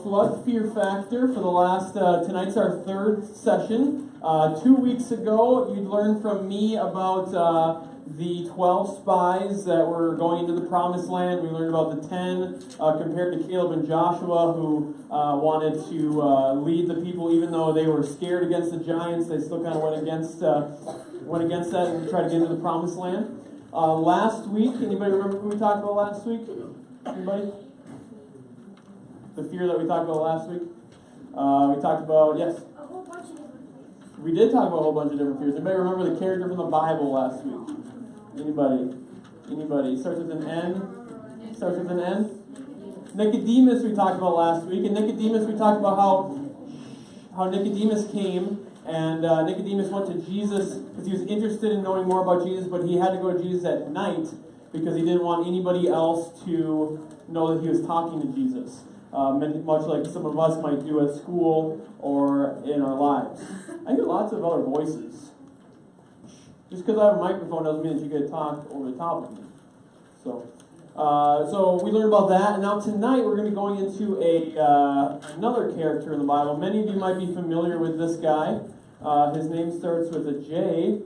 Flood Fear Factor for the last, tonight's our third session. 2 weeks ago, you'd learned from me about the 12 spies that were going into the Promised Land. We learned about the 10 compared to Caleb and Joshua, who wanted to lead the people even though they were scared against the giants. They still kind of went against that and tried to get into the Promised Land. Last week, anybody remember who we talked about last week? Anybody? The fear that we talked about last week? We talked about, yes? A whole bunch of different fears. We did talk about a whole bunch of different fears. Anybody remember the character from the Bible last week? Anybody? Starts with an N? Nicodemus we talked about last week. And Nicodemus, we talked about how Nicodemus came, and Nicodemus went to Jesus because he was interested in knowing more about Jesus, but he had to go to Jesus at night because he didn't want anybody else to know that he was talking to Jesus. Much like some of us might do at school or in our lives. I hear lots of other voices. Just because I have a microphone doesn't mean that you get to talk over the top of me. So we learned about that, and now tonight we're going to be going into another character in the Bible. Many of you might be familiar with this guy. His name starts with a J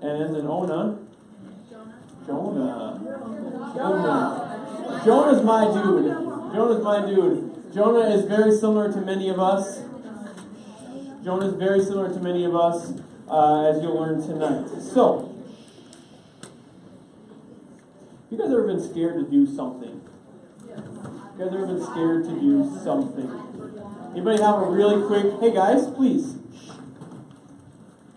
and ends in Ona. Jonah. Jonah's my dude. Jonah is very similar to many of us. As you'll learn tonight. So, you guys ever been scared to do something? Anybody have a really quick, hey guys, please,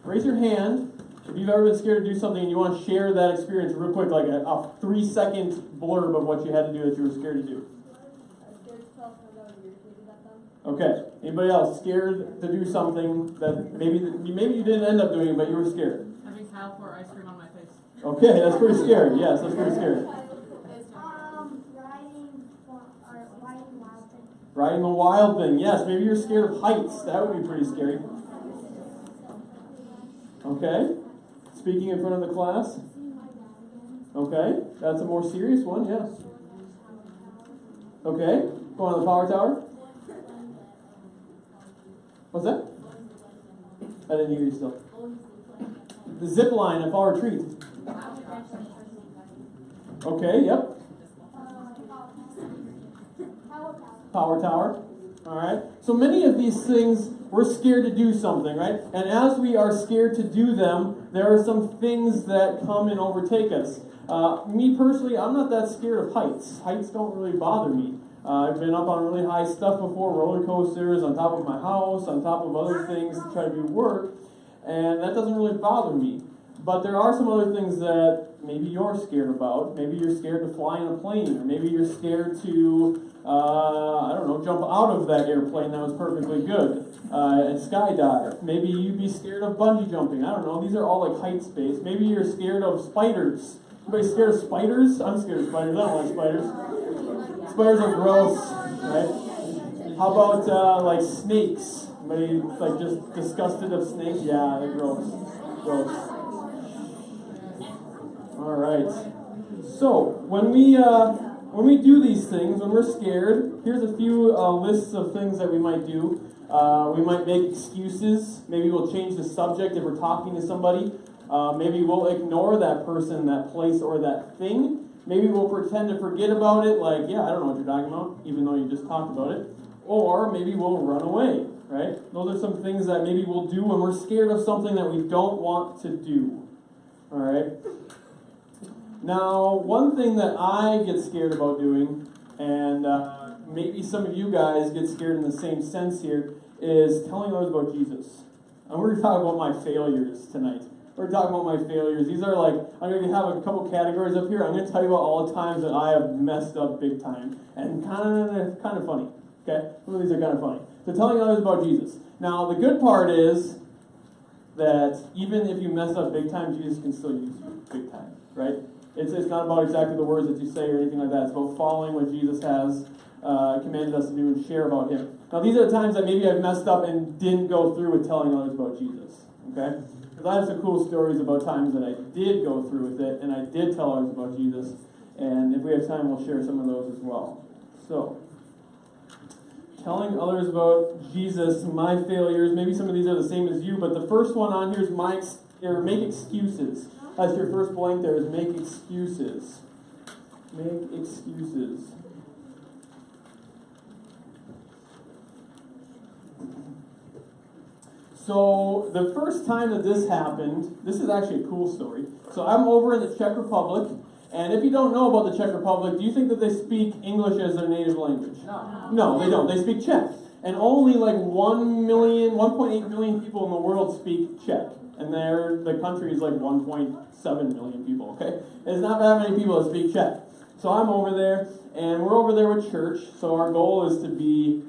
raise your hand if you've ever been scared to do something and you want to share that experience real quick, like a 3-second blurb of what you had to do that you were scared to do. Okay. Anybody else scared to do something that maybe you didn't end up doing, but you were scared? Having Kyle pour ice cream on my face. Okay, that's pretty scary. Yes, that's pretty scary. Riding a wild thing. Yes, maybe you're scared of heights. That would be pretty scary. Okay. Speaking in front of the class. Okay, that's a more serious one. Yes. Okay. Going on the power tower. What's that? I didn't hear you still. The zip line at Fall Retreat. Okay, yep. Power tower. Alright. So many of these things, we're scared to do something, right? And as we are scared to do them, there are some things that come and overtake us. Me personally, I'm not that scared of heights. Heights don't really bother me. I've been up on really high stuff before, roller coasters, on top of my house, on top of other things to try to do work, and that doesn't really bother me. But there are some other things that maybe you're scared about. Maybe you're scared to fly in a plane, or maybe you're scared to, jump out of that airplane that was perfectly good and skydive. Maybe you'd be scared of bungee jumping. I don't know. These are all like heights-based. Maybe you're scared of spiders. Anybody scared of spiders? I'm scared of spiders. I don't like spiders. Spiders are gross, right? How about like snakes? Anybody like just disgusted of snakes? Yeah, they're gross. All right. So when we do these things, when we're scared, here's a few lists of things that we might do. We might make excuses. Maybe we'll change the subject if we're talking to somebody. Maybe we'll ignore that person, that place, or that thing. Maybe we'll pretend to forget about it, like, yeah, I don't know what you're talking about, even though you just talked about it. Or maybe we'll run away, right? Those are some things that maybe we'll do when we're scared of something that we don't want to do, all right? Now, one thing that I get scared about doing, and maybe some of you guys get scared in the same sense here, is telling others about Jesus. And we're going to talk about my failures tonight. We're talking about my failures. These are like, I'm going to have a couple categories up here. I'm going to tell you about all the times that I have messed up big time. And kind of funny. Okay? Some of these are kind of funny. So telling others about Jesus. Now, the good part is that even if you mess up big time, Jesus can still use you big time. Right? It's not about exactly the words that you say or anything like that. It's about following what Jesus has commanded us to do and share about Him. Now, these are the times that maybe I've messed up and didn't go through with telling others about Jesus. Okay? Because I have some cool stories about times that I did go through with it, and I did tell others about Jesus. And if we have time, we'll share some of those as well. So, telling others about Jesus, my failures. Maybe some of these are the same as you, but the first one on here is make excuses. That's your first blank there, is make excuses. Make excuses. So the first time that this happened, this is actually a cool story. So I'm over in the Czech Republic, and if you don't know about the Czech Republic, do you think that they speak English as their native language? No. No, they don't. They speak Czech. And only like 1.8 million people in the world speak Czech. And the country is like 1.7 million people, okay? There's not that many people that speak Czech. So I'm over there, and we're over there with church, so our goal is to be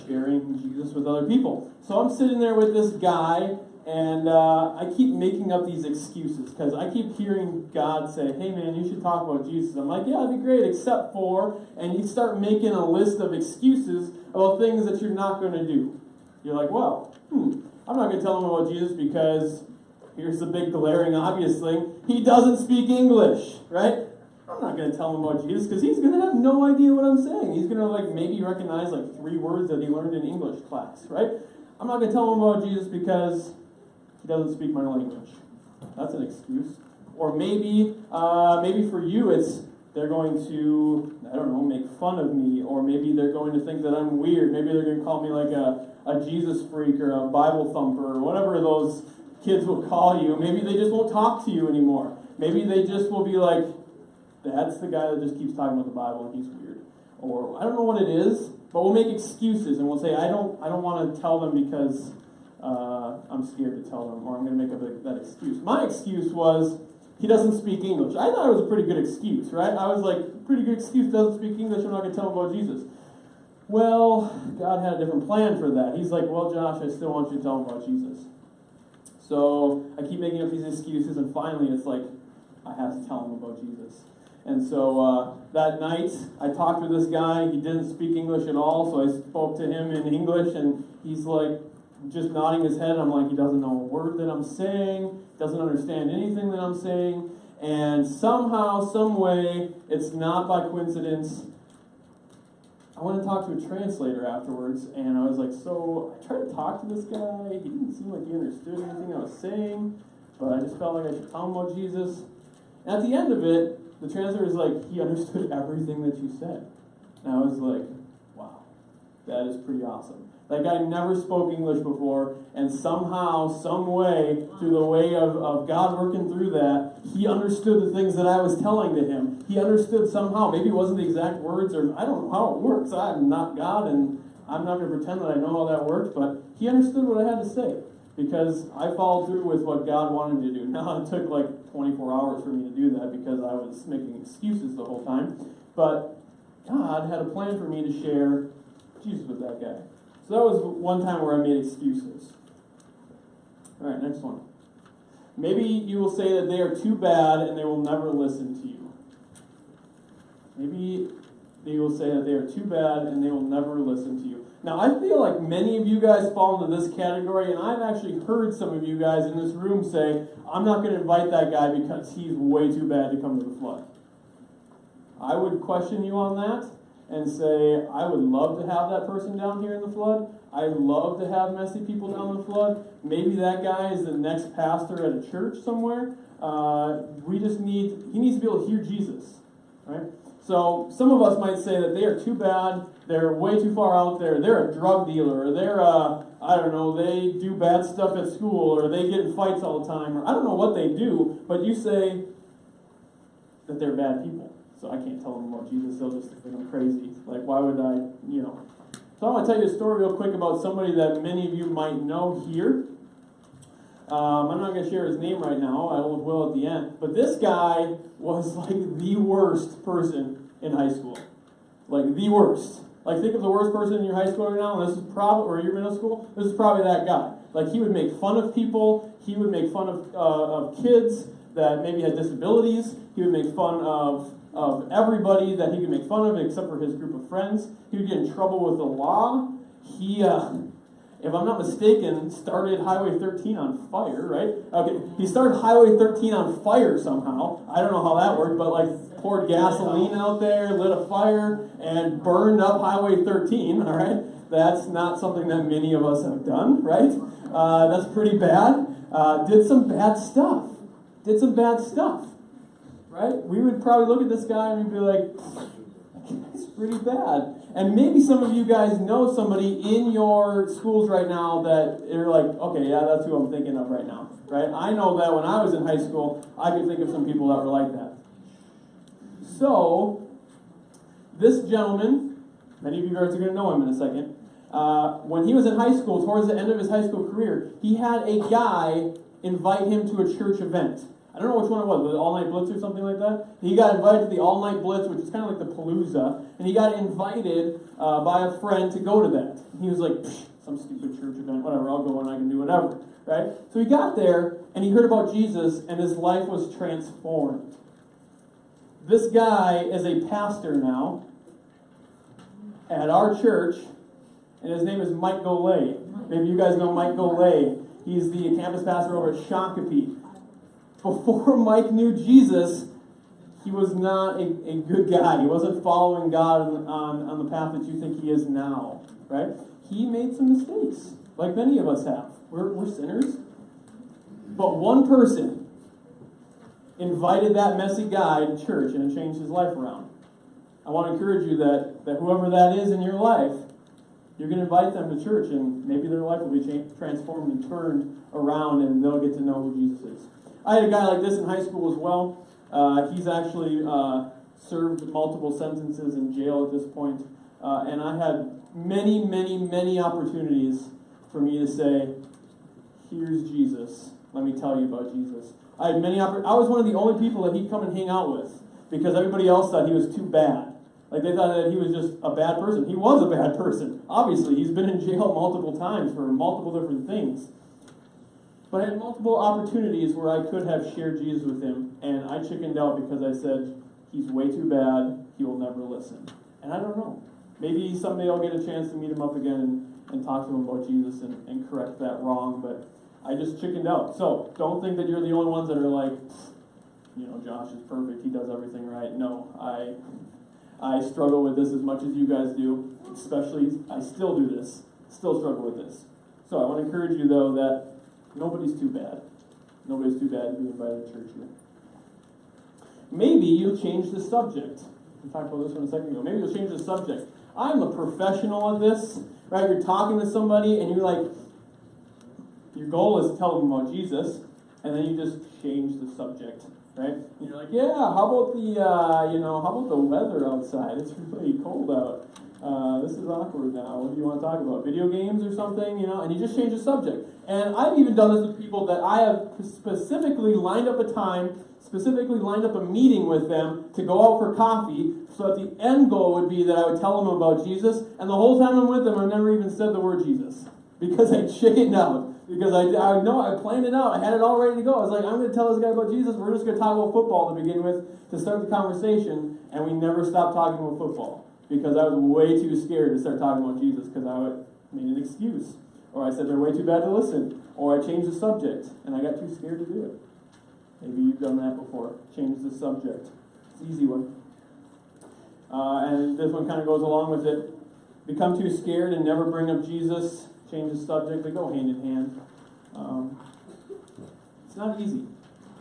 sharing Jesus with other people. So I'm sitting there with this guy, and I keep making up these excuses, because I keep hearing God say, hey man, you should talk about Jesus. I'm like, yeah, that'd be great, except for, and you start making a list of excuses about things that you're not going to do. You're like, well, I'm not going to tell him about Jesus because here's the big glaring obvious thing. He doesn't speak English, right? I'm not going to tell him about Jesus because he's going to have no idea what I'm saying. He's going to maybe recognize 3 words that he learned in English class, right? I'm not going to tell him about Jesus because he doesn't speak my language. That's an excuse. Or maybe for you it's they're going to, I don't know, make fun of me, or maybe they're going to think that I'm weird. Maybe they're going to call me like a Jesus freak or a Bible thumper or whatever those kids will call you. Maybe they just won't talk to you anymore. Maybe they just will be like, that's the guy that just keeps talking about the Bible and he's weird. Or I don't know what it is, but we'll make excuses and we'll say, I don't want to tell them because I'm scared to tell them, or I'm going to make up that excuse. My excuse was, he doesn't speak English. I thought it was a pretty good excuse, right? I was like, pretty good excuse, doesn't speak English, I'm not going to tell him about Jesus. Well, God had a different plan for that. He's like, well, Josh, I still want you to tell him about Jesus. So I keep making up these excuses, and finally it's like, I have to tell him about Jesus. And so that night, I talked with this guy. He didn't speak English at all, so I spoke to him in English, and he's like, just nodding his head. I'm like, he doesn't know a word that I'm saying, doesn't understand anything that I'm saying, and somehow, some way, it's not by coincidence, I went and talked to a translator afterwards, and I was like, so I tried to talk to this guy. He didn't seem like he understood anything I was saying, but I just felt like I should tell him about Jesus. And at the end of it, the translator was like, he understood everything that you said. And I was like, wow, that is pretty awesome. That guy never spoke English before, and somehow, some way, through the way of God working through that, he understood the things that I was telling to him. He understood somehow. Maybe it wasn't the exact words, or I don't know how it works. I'm not God, and I'm not going to pretend that I know how that works, but he understood what I had to say, because I followed through with what God wanted me to do. Now, it took 24 hours for me to do that, because I was making excuses the whole time, but God had a plan for me to share Jesus with that guy. So that was one time where I made excuses. All right, next one. Maybe you will say that they are too bad and they will never listen to you. Maybe they will say that they are too bad and they will never listen to you. Now, I feel like many of you guys fall into this category, and I've actually heard some of you guys in this room say, I'm not going to invite that guy because he's way too bad to come to the flood. I would question you on that and say, I would love to have that person down here in the flood. I'd love to have messy people down the flood. Maybe that guy is the next pastor at a church somewhere. He needs to be able to hear Jesus, right? So some of us might say that they are too bad, they're way too far out there, they're a drug dealer, or they're they do bad stuff at school, or they get in fights all the time, or I don't know what they do, but you say that they're bad people. So I can't tell them about Jesus, they'll just think I'm crazy. Like, why would I, So I want to tell you a story real quick about somebody that many of you might know here. I'm not going to share his name right now, I will at the end. But this guy was the worst person in high school. The worst. Think of the worst person in your high school right now, and this is probably, or your middle school, this is probably that guy. He would make fun of people, he would make fun of kids that maybe had disabilities, he would make fun of everybody that he could make fun of except for his group of friends. He would get in trouble with the law. if I'm not mistaken, started Highway 13 on fire, right? Okay, he started Highway 13 on fire somehow. I don't know how that worked, but like poured gasoline out there, lit a fire, and burned up Highway 13, all right? That's not something that many of us have done, right? That's pretty bad. Did some bad stuff. Right? We would probably look at this guy and we'd be like, it's pretty bad. And maybe some of you guys know somebody in your schools right now that you're like, okay, yeah, that's who I'm thinking of right now. Right? I know that when I was in high school, I could think of some people that were like that. So, this gentleman, many of you guys are going to know him in a second, when he was in high school, towards the end of his high school career, he had a guy invite him to a church event. I don't know which one it was the All Night Blitz or something like that? He got invited to the All Night Blitz, which is kind of like the Palooza, and he got invited by a friend to go to that. He was like, some stupid church event, whatever, I'll go and I can do whatever, right? So he got there, and he heard about Jesus, and his life was transformed. This guy is a pastor now at our church, and his name is Mike Golay. Maybe you guys know Mike Golay. He's the campus pastor over at Shakopee. Before Mike knew Jesus, he was not a good guy. He wasn't following God on the path that you think he is now, right? He made some mistakes, like many of us have. We're sinners. But one person invited that messy guy to church, and it changed his life around. I want to encourage you that whoever that is in your life, you're going to invite them to church, and maybe their life will be transformed and turned around, and they'll get to know who Jesus is. I had a guy like this in high school as well. He's actually served multiple sentences in jail at this point. And I had many opportunities for me to say, here's Jesus. Let me tell you about Jesus. I had I was one of the only people that he'd come and hang out with because everybody else thought he was too bad. Like they thought that he was just a bad person. He was a bad person. Obviously, he's been in jail multiple times for multiple different things. But I had multiple opportunities where I could have shared Jesus with him, and I chickened out because I said, he's way too bad, he will never listen. And I don't know. Maybe someday I'll get a chance to meet him up again and talk to him about Jesus and correct that wrong, but I just chickened out. So, don't think that you're the only ones that are like, Josh is perfect, he does everything right. No, I struggle with this as much as you guys do, especially, I still do this, still struggle with this. So I want to encourage you, though, that nobody's too bad. Nobody's too bad to be invited to church here. Maybe you'll change the subject. We talked about this one a second ago. Maybe you'll change the subject. I'm a professional at this, right? You're talking to somebody and you're like, your goal is to tell them about Jesus, and then you just change the subject, right? And you're like, yeah, how about the weather outside? It's really cold out. This is awkward now. What do you want to talk about? Video games or something, And you just change the subject. And I've even done this with people that I have specifically lined up a time, specifically lined up a meeting with them to go out for coffee, so that the end goal would be that I would tell them about Jesus, and the whole time I'm with them, I've never even said the word Jesus. Because I chickened out. Because I know I planned it out. I had it all ready to go. I was like, I'm going to tell this guy about Jesus. We're just going to talk about football to begin with, to start the conversation, and we never stopped talking about football. Because I was way too scared to start talking about Jesus, because I made an excuse. Or I said they're way too bad to listen. Or I changed the subject, and I got too scared to do it. Maybe you've done that before. Change the subject. It's an easy one. And this one kind of goes along with it. Become too scared and never bring up Jesus. Change the subject. They go hand in hand. It's not easy.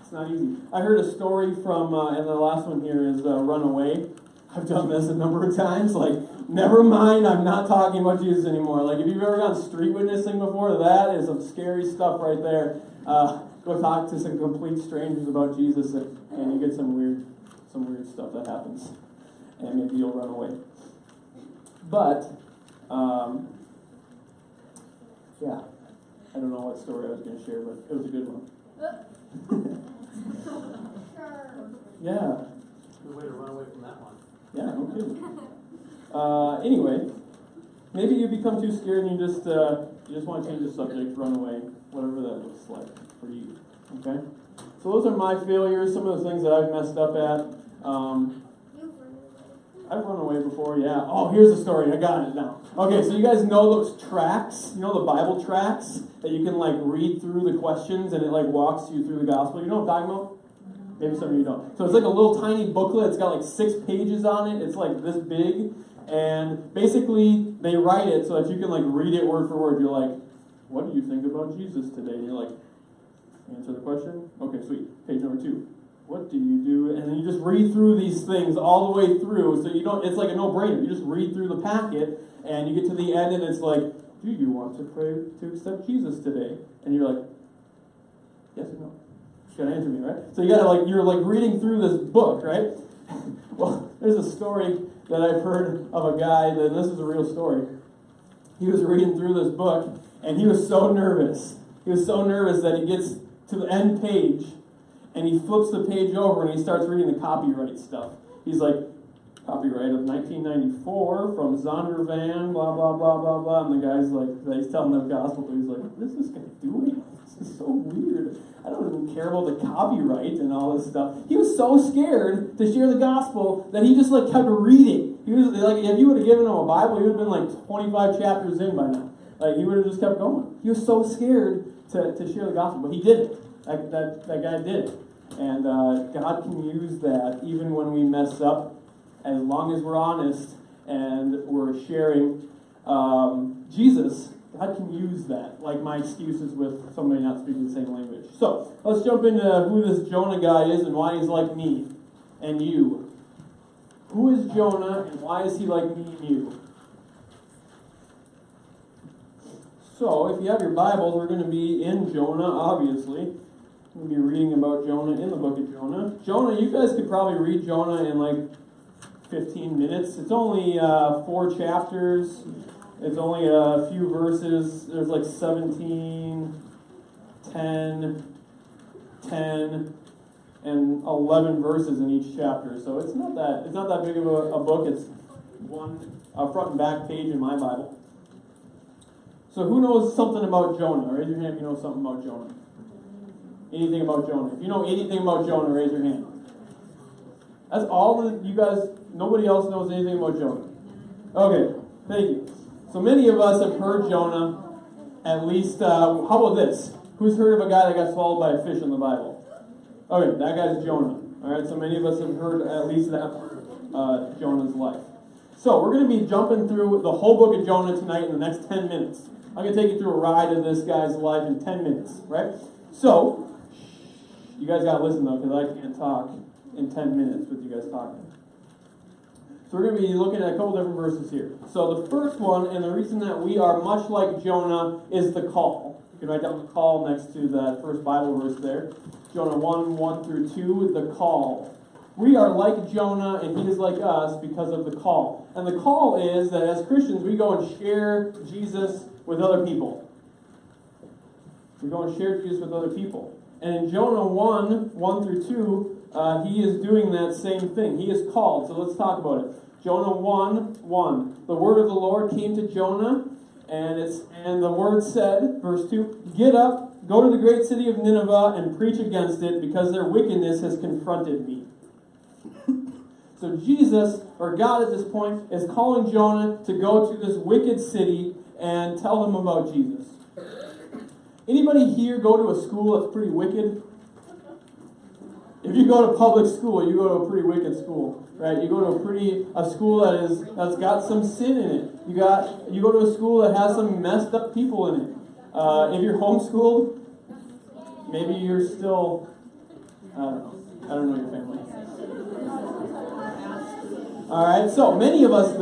It's not easy. I heard a story from, and the last one here is Runaway. I've done this a number of times. Like, never mind, I'm not talking about Jesus anymore. Like, if you've ever gone street witnessing before, that is some scary stuff right there. Go talk to some complete strangers about Jesus, and you get some weird stuff that happens. And maybe you'll run away. But, yeah. I don't know what story I was going to share, but it was a good one. Yeah. Good way to run away from that one. Yeah, no kidding. Anyway, maybe you become too scared and you just want to change the subject, run away, whatever that looks like for you. Okay? So those are my failures, some of the things that I've messed up at. I've run away before, yeah. Oh, here's the story. I got it now. Okay, so you guys know those tracts? You know the Bible tracts that you can like read through the questions and it like walks you through the gospel? You know what I'm talking about? Maybe some of you don't. So it's like a little tiny booklet. It's got like 6 pages on it. It's like this big. And basically, they write it so that you can like read it word for word. You're like, what do you think about Jesus today? And you're like, answer the question? Okay, sweet. Page number 2. What do you do? And then you just read through these things all the way through. So you don't, it's like a no-brainer. You just read through the packet and you get to the end and it's like, do you want to pray to accept Jesus today? And you're like, yes or no? You gotta answer me, right? So you gotta like, you're like reading through this book, right? Well, there's a story that I've heard of a guy, that this is a real story. He was reading through this book and he was so nervous. He was so nervous that he gets to the end page and he flips the page over and he starts reading the copyright stuff. He's like, copyright of 1994 from Zondervan, blah, blah, blah, blah, blah. And the guy's like, he's telling the gospel, but he's like, what is this guy doing? This is so weird. I don't even care about the copyright and all this stuff. He was so scared to share the gospel that he just like kept reading. He was like, if you would have given him a Bible, he would have been like 25 chapters in by now. Like he would have just kept going. He was so scared to share the gospel, but he did it. That guy did it. And God can use that even when we mess up, as long as we're honest and we're sharing Jesus. God can use that, like my excuses with somebody not speaking the same language. So, let's jump into who this Jonah guy is and why he's like me and you. Who is Jonah and why is he like me and you? So, if you have your Bibles, we're going to be in Jonah, obviously. We'll be reading about Jonah in the book of Jonah. Jonah, you guys could probably read Jonah in like 15 minutes. It's only 4 chapters. It's only a few verses. There's like 17, 10, 10, and 11 verses in each chapter. So it's not that big of a book. It's a front and back page in my Bible. So who knows something about Jonah? Raise your hand if you know something about Jonah. Anything about Jonah? If you know anything about Jonah, raise your hand. That's all that you guys, nobody else knows anything about Jonah. Okay, thank you. So many of us have heard Jonah, at least, how about this? Who's heard of a guy that got swallowed by a fish in the Bible? Okay, that guy's Jonah. Alright, so many of us have heard at least that part of Jonah's life. So we're going to be jumping through the whole book of Jonah tonight in the next 10 minutes. I'm going to take you through a ride of this guy's life in 10 minutes, right? So, you guys got to listen though, because I can't talk in 10 minutes with you guys talking. So we're going to be looking at a couple different verses here. So the first one, and the reason that we are much like Jonah, is the call. You can write down the call next to that first Bible verse there. Jonah 1, 1 through 2, the call. We are like Jonah, and he is like us because of the call. And the call is that as Christians, we go and share Jesus with other people. We go and share Jesus with other people. And in Jonah 1, 1 through 2, he is doing that same thing. He is called. So let's talk about it. Jonah 1, 1. The word of the Lord came to Jonah, and the word said, verse 2, "Get up, go to the great city of Nineveh, and preach against it, because their wickedness has confronted me." So Jesus, or God at this point, is calling Jonah to go to this wicked city and tell them about Jesus. Anybody here go to a school that's pretty wicked? If you go to public school, you go to a pretty wicked school, right? You go to a school that's got some sin in it. You go to a school that has some messed up people in it. If you're homeschooled, maybe you're still, I don't know your family. All right, so many of us,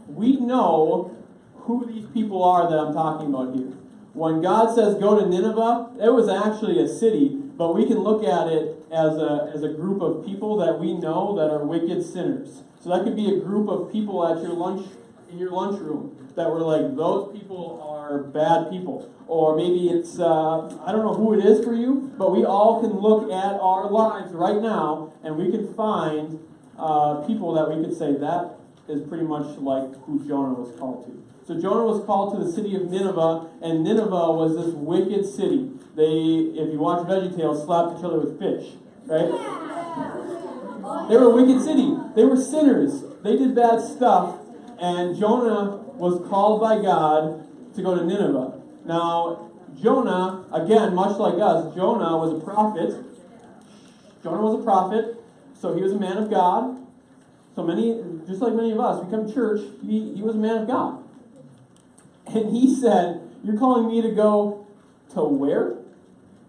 we know who these people are that I'm talking about here. When God says go to Nineveh, it was actually a city, but we can look at it as a group of people that we know that are wicked sinners. So that could be a group of people in your lunchroom that were like, those people are bad people. Or maybe it's, I don't know who it is for you, but we all can look at our lives right now and we can find people that we could say that is pretty much like who Jonah was called to. So Jonah was called to the city of Nineveh, and Nineveh was this wicked city. They, if you watch VeggieTales, slapped each other with fish, right? They were a wicked city. They were sinners. They did bad stuff. And Jonah was called by God to go to Nineveh. Now, Jonah, again, much like us, Jonah was a prophet. Jonah was a prophet, so he was a man of God. So just like many of us, we come to church, he was a man of God. And he said, you're calling me to go to where?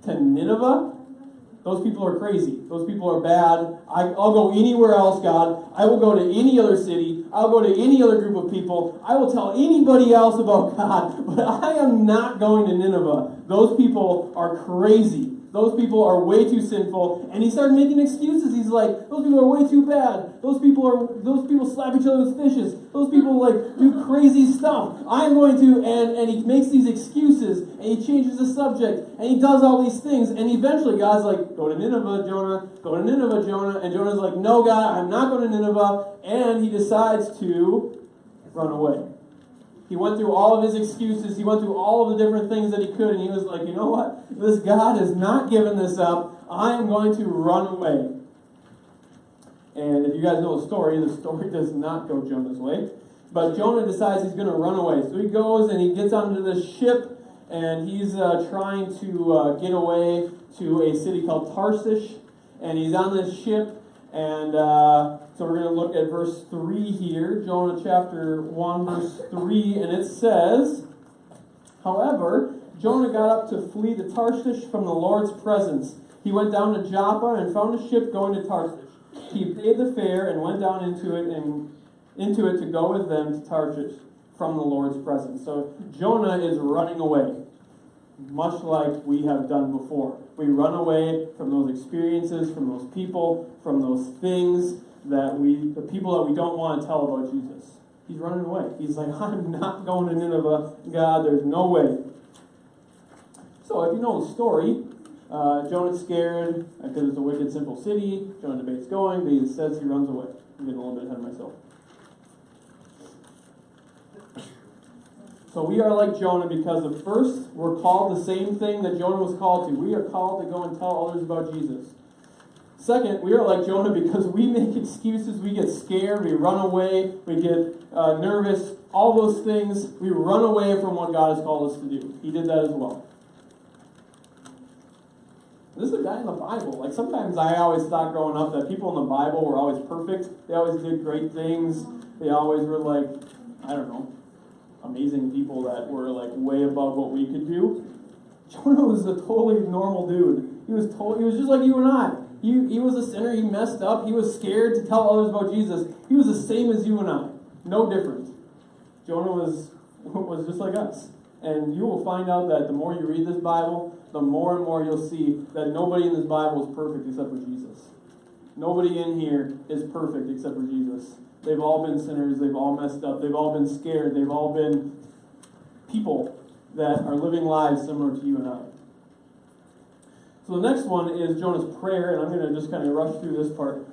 To Nineveh? Those people are crazy. Those people are bad. I'll go anywhere else, God. I will go to any other city. I'll go to any other group of people. I will tell anybody else about God. But I am not going to Nineveh. Those people are crazy. Those people are way too sinful. And he started making excuses. He's like, those people are way too bad. Those people slap each other with fishes. Those people do crazy stuff. I'm going to, and he makes these excuses, and he changes the subject, and he does all these things, and eventually God's like, go to Nineveh, Jonah. Go to Nineveh, Jonah. And Jonah's like, no, God, I'm not going to Nineveh. And he decides to run away. He went through all of his excuses. He went through all of the different things that he could. And he was like, you know what? This God is not giving this up. I am going to run away. And if you guys know the story does not go Jonah's way. But Jonah decides he's going to run away. So he goes and he gets onto this ship. And he's trying to get away to a city called Tarshish. And he's on this ship. And so we're going to look at verse 3 here, Jonah chapter 1, verse 3, and it says, however, Jonah got up to flee to Tarshish from the Lord's presence. He went down to Joppa and found a ship going to Tarshish. He paid the fare and went down into it to go with them to Tarshish from the Lord's presence. So Jonah is running away, much like we have done before. We run away from those experiences, from those people, from those things the people that we don't want to tell about Jesus. He's running away. He's like, I'm not going to Nineveh. God, there's no way. So if you know the story, Jonah's scared because it's a wicked, simple city. Jonah debates going, but he says he runs away. I'm getting a little bit ahead of myself. So we are like Jonah because at first we're called the same thing that Jonah was called to. We are called to go and tell others about Jesus. Second, we are like Jonah because we make excuses, we get scared, we run away, we get nervous, all those things. We run away from what God has called us to do. He did that as well. This is a guy in the Bible. Like sometimes I always thought growing up that people in the Bible were always perfect. They always did great things. They always were amazing people that were way above what we could do. Jonah was a totally normal dude. He was just like you and I. He was a sinner. He messed up. He was scared to tell others about Jesus. He was the same as you and I. No different. Jonah was just like us. And you will find out that the more you read this Bible, the more and more you'll see that nobody in this Bible is perfect except for Jesus. Nobody in here is perfect except for Jesus. They've all been sinners. They've all messed up. They've all been scared. They've all been people that are living lives similar to you and I. So the next one is Jonah's prayer, and I'm going to just kind of rush through this part.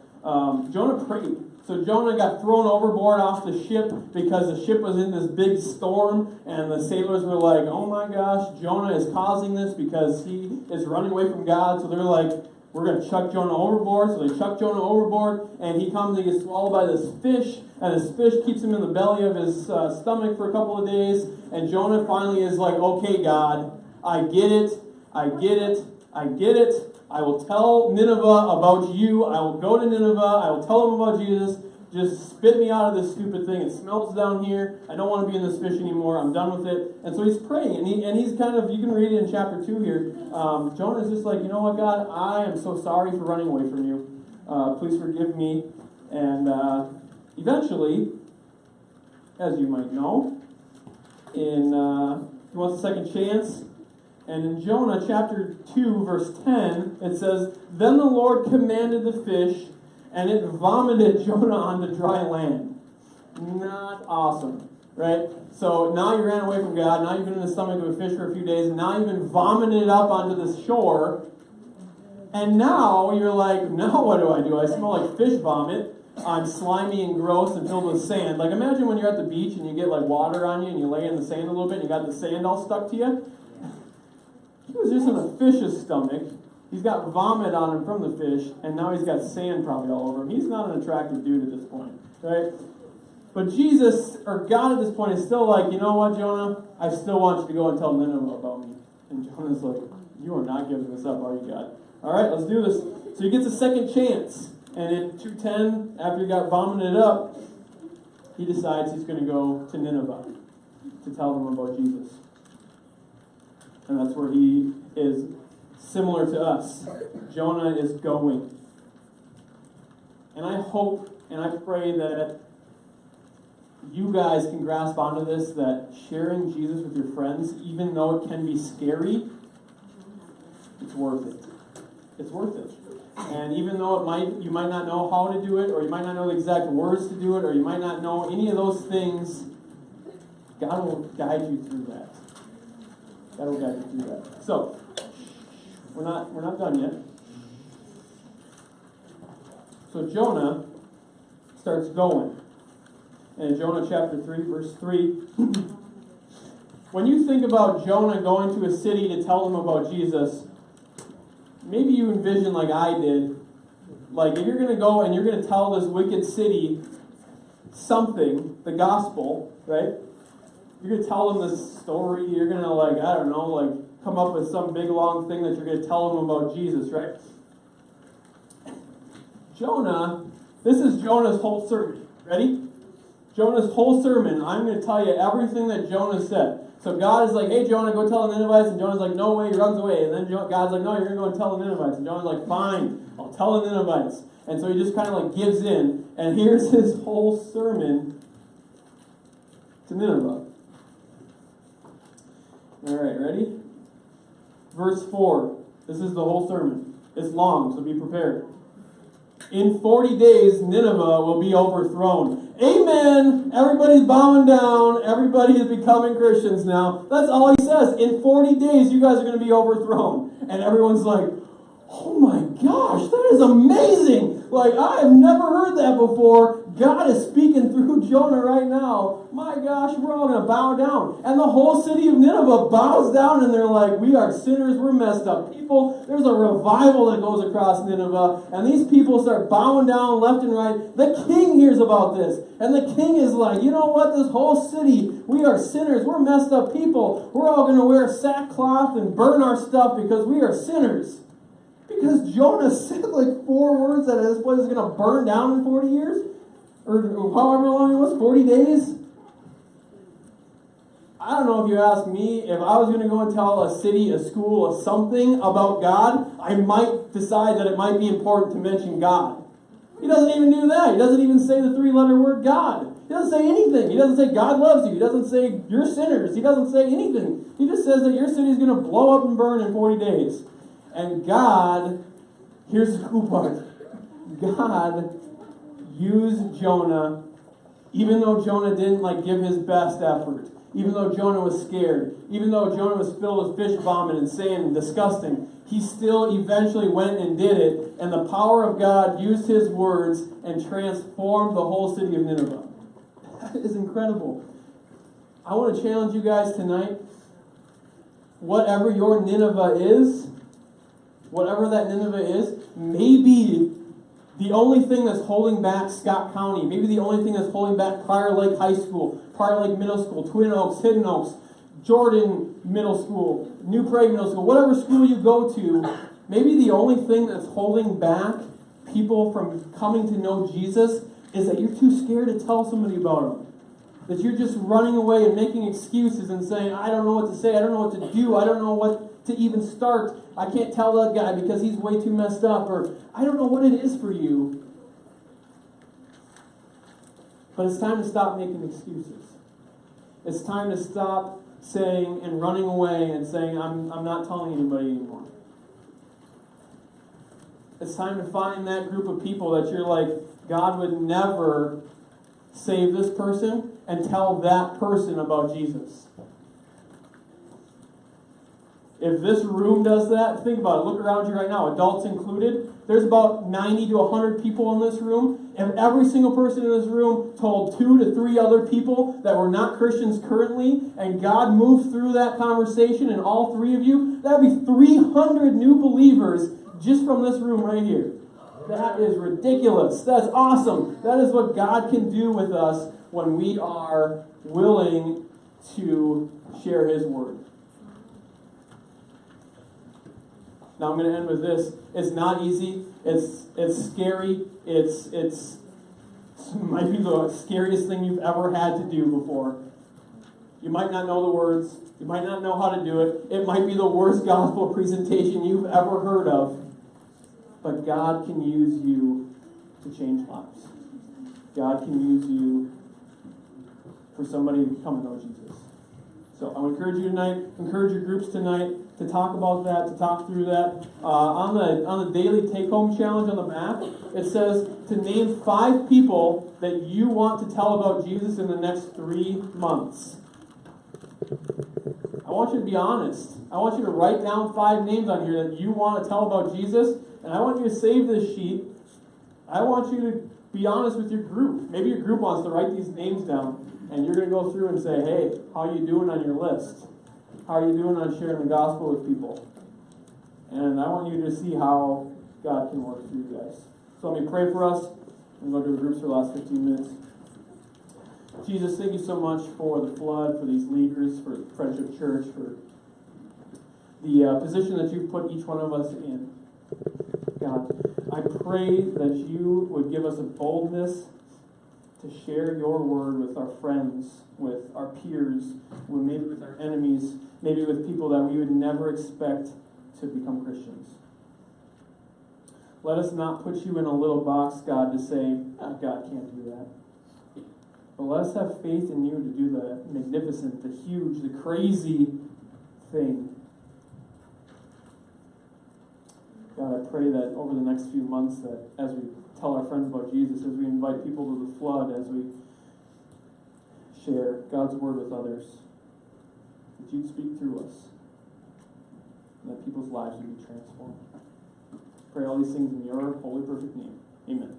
Jonah prayed. So Jonah got thrown overboard off the ship because the ship was in this big storm, and the sailors were like, oh my gosh, Jonah is causing this because he is running away from God. So they're like, we're going to chuck Jonah overboard. So they chuck Jonah overboard, and he comes and gets swallowed by this fish, and this fish keeps him in the belly of his stomach for a couple of days, and Jonah finally is like, okay, God, I get it, I get it, I get it. I will tell Nineveh about you. I will go to Nineveh. I will tell them about Jesus. Just spit me out of this stupid thing. It smells down here. I don't want to be in this fish anymore. I'm done with it. And so he's praying. And he's kind of, you can read it in chapter 2 here. Jonah's just like, you know what, God? I am so sorry for running away from you. Please forgive me. And eventually, as you might know, he wants a second chance. And in Jonah chapter 2, verse 10, it says, then the Lord commanded the fish, and it vomited Jonah onto dry land. Not awesome, right? So now you ran away from God. Now you've been in the stomach of a fish for a few days. And now you've been vomited up onto the shore. And now you're like, now what do? I smell like fish vomit. I'm slimy and gross and filled with sand. Like imagine when you're at the beach and you get water on you and you lay in the sand a little bit and you got the sand all stuck to you. He was just in a fish's stomach, He's got vomit on him from the fish, and now he's got sand probably all over him. He's not an attractive dude at this point, right? But Jesus, or God at this point, is still like, you know what, Jonah? I still want you to go and tell Nineveh about me. And Jonah's like, you are not giving this up, are you, God? All right, let's do this. So he gets a second chance. And in 2:10, after he got vomited up, he decides he's going to go to Nineveh to tell them about Jesus. And that's where he is similar to us. Jonah is going. And I hope and I pray that you guys can grasp onto this, that sharing Jesus with your friends, even though it can be scary, it's worth it. It's worth it. And even though you might not know how to do it, or you might not know the exact words to do it, or you might not know any of those things, God will guide you through that. God will guide you through that. So, we're not done yet. So Jonah starts going. And in Jonah chapter 3, verse 3, when you think about Jonah going to a city to tell them about Jesus, maybe you envision like I did. Like, if you're going to go and you're going to tell this wicked city something, the gospel, right? You're going to tell them this story. You're going to, like, I don't know, like, come up with some big, long thing that you're going to tell them about Jesus, right? Jonah, this is Jonah's whole sermon. Ready? Jonah's whole sermon, I'm going to tell you everything that Jonah said. So God is like, hey, Jonah, go tell the Ninevites. And Jonah's like, no way, he runs away. And then God's like, no, you're going to go and tell the Ninevites. And Jonah's like, fine, I'll tell the Ninevites. And so he just kind of like gives in. And here's his whole sermon to Nineveh. All right, ready? Verse 4. This is the whole sermon. It's long, so be prepared. In 40 days, Nineveh will be overthrown. Amen! Everybody's bowing down. Everybody is becoming Christians now. That's all he says. In 40 days, you guys are going to be overthrown. And everyone's like, oh my gosh, that is amazing! Like, I have never heard that before. God is speaking through Jonah right now. My gosh, we're all going to bow down. And the whole city of Nineveh bows down and they're like, we are sinners, we're messed up people. There's a revival that goes across Nineveh. And these people start bowing down left and right. The king hears about this. And the king is like, you know what, this whole city, we are sinners, we're messed up people. We're all going to wear sackcloth and burn our stuff because we are sinners. Because Jonah said like 4 words that this place is going to burn down in 40 years? Or however long it was, 40 days? I don't know if you ask me, if I was going to go and tell a city, a school, something about God, I might decide that it might be important to mention God. He doesn't even do that. He doesn't even say the 3-letter word God. He doesn't say anything. He doesn't say God loves you. He doesn't say you're sinners. He doesn't say anything. He just says that your city is going to blow up and burn in 40 days. And God, here's the cool part. God used Jonah, even though Jonah didn't like give his best effort, even though Jonah was scared, even though Jonah was filled with fish vomit and sand and disgusting, he still eventually went and did it, and the power of God used his words and transformed the whole city of Nineveh. That is incredible. I want to challenge you guys tonight. Whatever your Nineveh is, whatever that Nineveh is, maybe the only thing that's holding back Scott County, maybe the only thing that's holding back Prior Lake High School, Prior Lake Middle School, Twin Oaks, Hidden Oaks, Jordan Middle School, New Prague Middle School, whatever school you go to, maybe the only thing that's holding back people from coming to know Jesus is that you're too scared to tell somebody about him. That you're just running away and making excuses and saying, I don't know what to say, I don't know what to do, I don't know what to even start. I can't tell that guy because he's way too messed up, or I don't know what it is for you. But it's time to stop making excuses. It's time to stop saying and running away and saying, I'm not telling anybody anymore. It's time to find that group of people that you're like, God would never save this person and tell that person about Jesus. If this room does that, think about it. Look around you right now, adults included. There's about 90 to 100 people in this room. If every single person in this room told 2 to 3 other people that were not Christians currently, and God moved through that conversation and all 3 of you, that would be 300 new believers just from this room right here. That is ridiculous. That's awesome. That is what God can do with us when we are willing to share His word. Now I'm going to end with this. It's not easy. It's scary. It might be the scariest thing you've ever had to do before. You might not know the words. You might not know how to do it. It might be the worst gospel presentation you've ever heard of. But God can use you to change lives. God can use you for somebody to come to know Jesus. So I would encourage you tonight, encourage your groups tonight to talk about that, to talk through that. On the daily take-home challenge on the map, it says to name 5 people that you want to tell about Jesus in the next 3 months. I want you to be honest. I want you to write down 5 names on here that you want to tell about Jesus, and I want you to save this sheet. I want you to be honest with your group. Maybe your group wants to write these names down, and you're going to go through and say, hey, how are you doing on your list? How are you doing on sharing the gospel with people? And I want you to see how God can work through you guys. So let me pray for us, and go to the groups for the last 15 minutes. Jesus, thank you so much for the flood, for these leaders, for Friendship Church, for the position that you've put each one of us in. God, I pray that you would give us a boldness to share your word with our friends, with our peers, maybe with our enemies, maybe with people that we would never expect to become Christians. Let us not put you in a little box, God, to say, God can't do that. But let us have faith in you to do the magnificent, the huge, the crazy thing. God, I pray that over the next few months that as we tell our friends about Jesus, as we invite people to the flood, as we share God's word with others, that you'd speak through us, and that people's lives would be transformed. Pray all these things in your holy, perfect name. Amen.